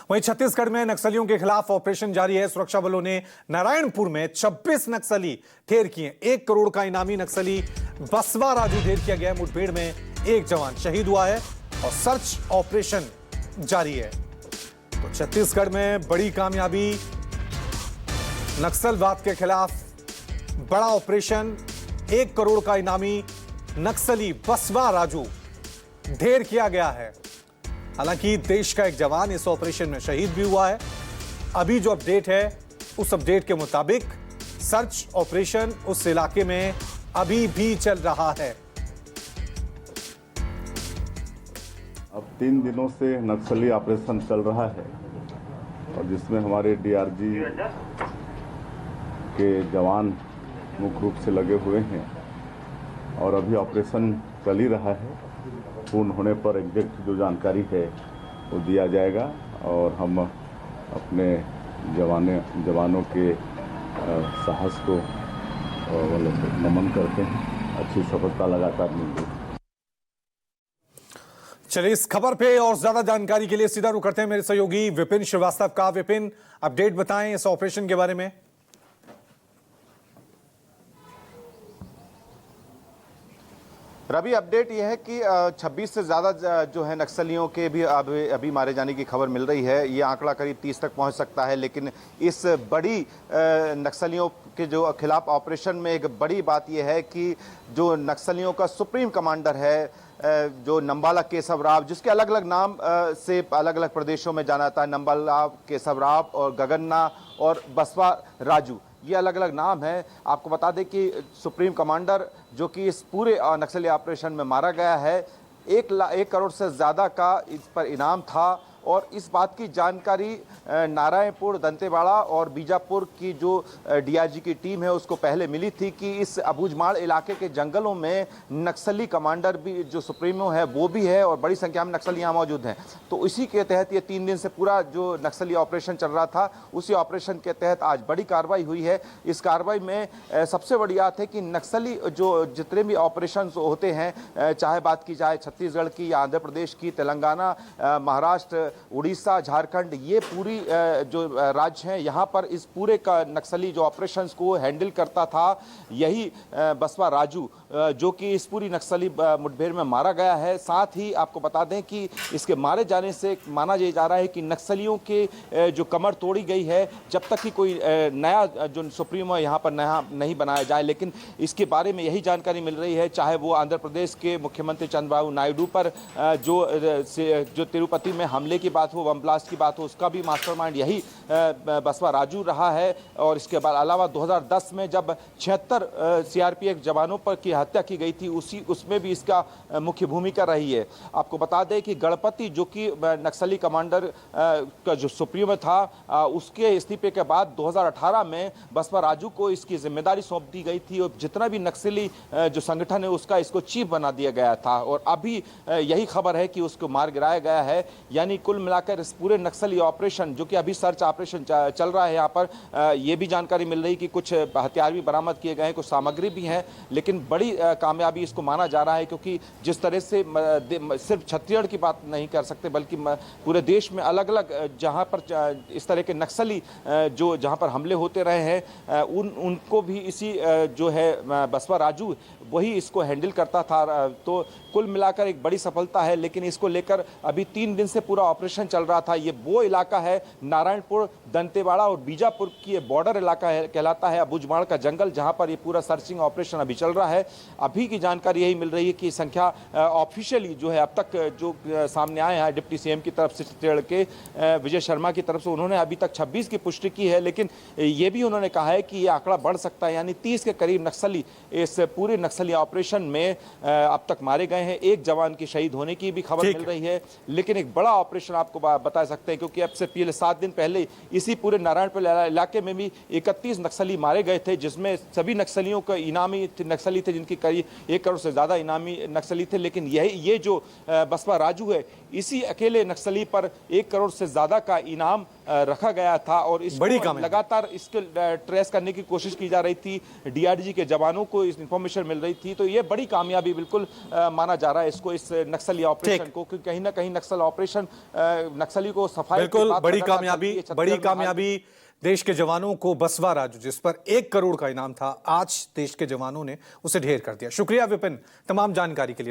वहीं छत्तीसगढ़ में नक्सलियों के खिलाफ ऑपरेशन जारी है। सुरक्षा बलों ने नारायणपुर में 26 नक्सली ढेर किए। 1 करोड़ का इनामी नक्सली बसवा राजू ढेर किया गया है। मुठभेड़ में एक जवान शहीद हुआ है और सर्च ऑपरेशन जारी है। तो छत्तीसगढ़ में बड़ी कामयाबी, नक्सलवाद के खिलाफ बड़ा ऑपरेशन। 1 करोड़ का इनामी नक्सली बसवा राजू ढेर किया गया है। हालांकि देश का एक जवान इस ऑपरेशन में शहीद भी हुआ है। अभी जो अपडेट है, उस अपडेट के मुताबिक सर्च ऑपरेशन उस इलाके में अभी भी चल रहा है। अब 3 दिनों से नक्सली ऑपरेशन चल रहा है और जिसमें हमारे डीआरजी के जवान मुख्य रूप से लगे हुए हैं और अभी ऑपरेशन चल ही रहा है। पूर्ण होने पर एग्जैक्ट जो जानकारी है वो दिया जाएगा और हम अपने जवानों के साहस को नमन करते हैं। अच्छी सफलता लगातार मिल रही है। चलिए इस खबर पे और ज्यादा जानकारी के लिए सीधा रुख करते हैं मेरे सहयोगी विपिन श्रीवास्तव का। विपिन, अपडेट बताएं इस ऑपरेशन के बारे में। रवि, अपडेट यह है कि 26 से ज़्यादा जो है नक्सलियों के भी अभी मारे जाने की खबर मिल रही है। ये आंकड़ा करीब 30 तक पहुंच सकता है। लेकिन इस बड़ी नक्सलियों के जो खिलाफ ऑपरेशन में एक बड़ी बात यह है कि जो नक्सलियों का सुप्रीम कमांडर है, जो नंबाला केशव राव, जिसके अलग अलग नाम से अलग अलग प्रदेशों में जाना जाता है, नंबाला केशव राव और गगन्ना और बसवा राजू, ये अलग अलग नाम है। आपको बता दें कि सुप्रीम कमांडर जो कि इस पूरे नक्सली ऑपरेशन में मारा गया है, 1 करोड़ से ज़्यादा का इस पर इनाम था। और इस बात की जानकारी नारायणपुर, दंतेवाड़ा और बीजापुर की जो डीआरजी की टीम है उसको पहले मिली थी कि इस अबूझमाड़ इलाके के जंगलों में नक्सली कमांडर भी जो सुप्रीमो है वो भी है और बड़ी संख्या में नक्सली यहाँ मौजूद हैं। तो इसी के तहत ये 3 दिन से पूरा जो नक्सली ऑपरेशन चल रहा था, उसी ऑपरेशन के तहत आज बड़ी कार्रवाई हुई है। इस कार्रवाई में सबसे बड़ी बात है कि नक्सली जो जितने भी ऑपरेशन होते हैं, चाहे बात की जाए छत्तीसगढ़ की या आंध्र प्रदेश की, तेलंगाना, महाराष्ट्र, उड़ीसा, झारखंड, ये पूरी जो राज्य हैं, यहाँ पर इस पूरे का नक्सली जो ऑपरेशंस को हैंडल करता था यही बसवा राजू, जो कि इस पूरी नक्सली मुठभेड़ में मारा गया है। साथ ही आपको बता दें कि इसके मारे जाने से माना ये जा रहा है कि नक्सलियों के जो कमर तोड़ी गई है, जब तक कि कोई नया जो सुप्रीमो यहाँ पर नया नहीं बनाया जाए। लेकिन इसके बारे में यही जानकारी मिल रही है, चाहे वो आंध्र प्रदेश के मुख्यमंत्री चंद्रबाबू नायडू पर जो तिरुपति में हमले की बात हो, बम ब्लास्ट की बात हो, उसका भी मास्टरमाइंड यही बसवा राजू रहा है। और इसके बाद अलावा 2010 में जब 76 सीआरपीएफ जवानों पर की हत्या की गई थी, उसमें भी इसका मुख्य भूमिका रही है। आपको बता दें कि गणपति, जो कि नक्सली कमांडर का जो सुप्रीमो था, उसके इस्तीफे के बाद 2018 में बसवा राजू को इसकी जिम्मेदारी सौंप दी गई थी और जितना भी नक्सली जो संगठन है उसका इसको चीफ बना दिया गया था। और अभी यही खबर है कि उसको मार गिराया गया है। यानी कुल मिलाकर इस पूरे नक्सली ऑपरेशन, जो कि अभी सर्च ऑपरेशन चल रहा है, यहाँ पर यह भी जानकारी मिल रही कि कुछ हथियार भी बरामद किए गए हैं, कुछ सामग्री भी है। लेकिन बड़ी कामयाबी इसको माना जा रहा है, क्योंकि जिस तरह से सिर्फ छत्तीसगढ़ की बात नहीं कर सकते, बल्कि पूरे देश में अलग अलग जहाँ पर इस तरह के नक्सली जो जहाँ पर हमले होते रहे हैं, उनको भी इसी जो है बसवा राजू वही इसको हैंडल करता था। तो कुल मिलाकर एक बड़ी सफलता है। लेकिन इसको लेकर अभी 3 दिन से पूरा ऑपरेशन चल रहा था। ये वो इलाका है, नारायणपुर, दंतेवाड़ा और बीजापुर की ये बॉर्डर इलाका है, कहलाता है अबूझमाड़ का जंगल, जहां पर ये पूरा सर्चिंग ऑपरेशन अभी चल रहा है। अभी की जानकारी यही मिल रही है कि संख्या ऑफिशियली जो है अब तक जो सामने आए हैं डिप्टी सीएम की तरफ से, छत्तीसगढ़ के विजय शर्मा की तरफ से, उन्होंने अभी तक 26 की पुष्टि की है। लेकिन ये भी उन्होंने कहा है कि ये आंकड़ा बढ़ सकता है, यानी 30 के करीब नक्सली इस पूरे नक्सली ऑपरेशन में अब तक मारे गए हैं। एक जवान की शहीद होने की भी खबर मिल रही है। लेकिन एक बड़ा ऑपरेशन आपको बता सकते हैं, क्योंकि अब से पिछले 7 दिन पहले इसी पूरे नारायणपुर इलाके में भी 31 नक्सली मारे गए थे, जिसमें सभी नक्सलियों का इनामी नक्सली थे, जिनकी करीब 1 करोड़ से ज़्यादा इनामी नक्सली थे। लेकिन ये जो बसवा राजू है, इसी अकेले नक्सली पर 1 करोड़ से ज़्यादा का इनाम रखा गया था और इसको बड़ी कामयाबी। लगातार इसके ट्रेस करने की कोशिश की जा रही थी। डीआरजी के जवानों को इस इंफॉर्मेशन मिल रही थी, तो ये बड़ी कामयाबी बिल्कुल माना जा रहा है इसको, इस नक्सली ऑपरेशन को, क्योंकि कहीं ना कहीं नक्सल ऑपरेशन नक्सली को सफाई बिल्कुल बड़ी कामयाबी देश के जवानों को। बसवा राजू, जिस पर 1 करोड़ का इनाम था, आज देश के जवानों ने उसे ढेर कर दिया। शुक्रिया विपिन तमाम जानकारी के लिए।